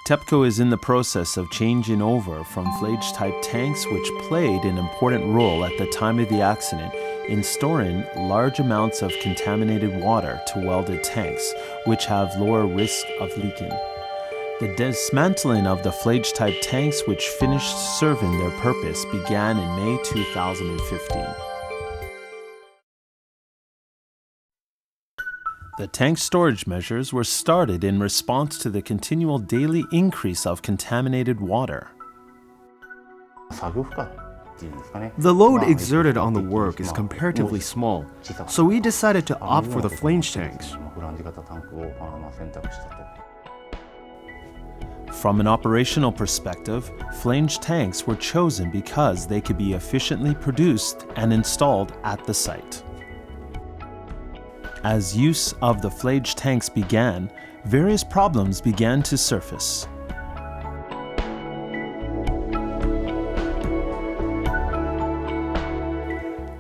TEPCO is in the process of changing over from Flange-type tanks, which played an important role at the time of the accident in storing large amounts of contaminated water, to welded tanks, which have lower risk of leaking. The dismantling of the Flange-type tanks, which finished serving their purpose, began in May 2015. The tank storage measures were started in response to the continual daily increase of contaminated water. The load exerted on the work is comparatively small, so we decided to opt for the flange tanks. From an operational perspective, flange tanks were chosen because they could be efficiently produced and installed at the site. As use of the flange tanks began, various problems began to surface.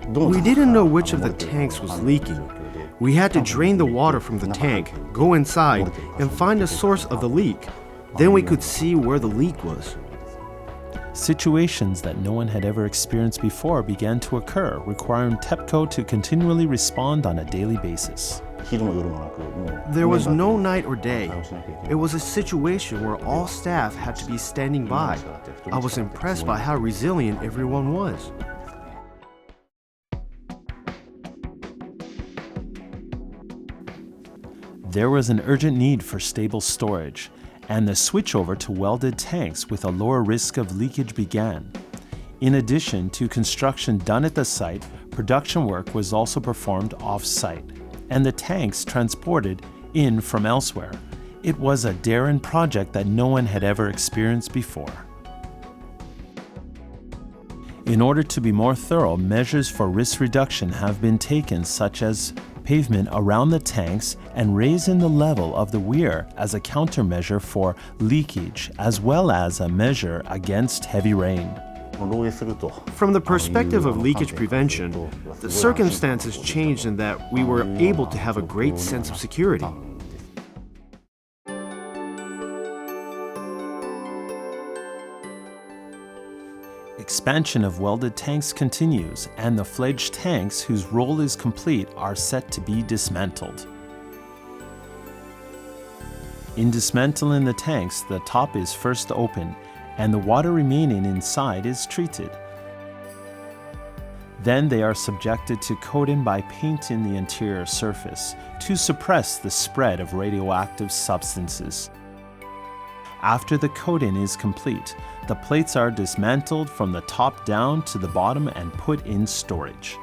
We didn't know which of the tanks was leaking. We had to drain the water from the tank, go inside, and find the source of the leak. Then we could see where the leak was. Situations that no one had ever experienced before began to occur, requiring TEPCO to continually respond on a daily basis. There was no night or day. It was a situation where all staff had to be standing by. I was impressed by how resilient everyone was. There was an urgent need for stable storage, and the switchover to welded tanks with a lower risk of leakage began. In addition to construction done at the site, production work was also performed off-site, and the tanks transported in from elsewhere. It was a daring project that no one had ever experienced before. In order to be more thorough, measures for risk reduction have been taken, such as pavement around the tanks and raising the level of the weir as a countermeasure for leakage, as well as a measure against heavy rain. From the perspective of leakage prevention, the circumstances changed in that we were able to have a great sense of security. Expansion of welded tanks continues, and the fledged tanks whose role is complete are set to be dismantled. In dismantling the tanks, the top is first opened, and the water remaining inside is treated. Then they are subjected to coating by painting the interior surface to suppress the spread of radioactive substances. After the coating is complete, the plates are dismantled from the top down to the bottom and put in storage.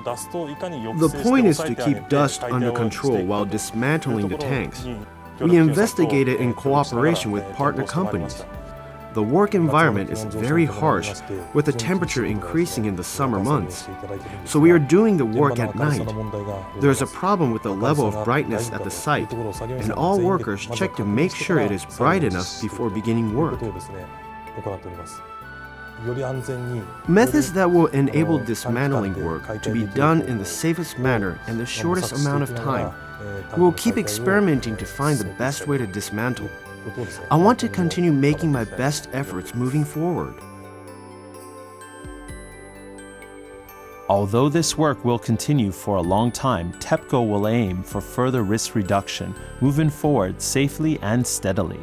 The point is to keep dust under control while dismantling the tanks. We investigated in cooperation with partner companies. The work environment is very harsh, with the temperature increasing in the summer months. So we are doing the work at night. There is a problem with the level of brightness at the site, and all workers check to make sure it is bright enough before beginning work. Methods that will enable dismantling work to be done in the safest manner and the shortest amount of time. We will keep experimenting to find the best way to dismantle. I want to continue making my best efforts moving forward. Although this work will continue for a long time, TEPCO will aim for further risk reduction, moving forward safely and steadily.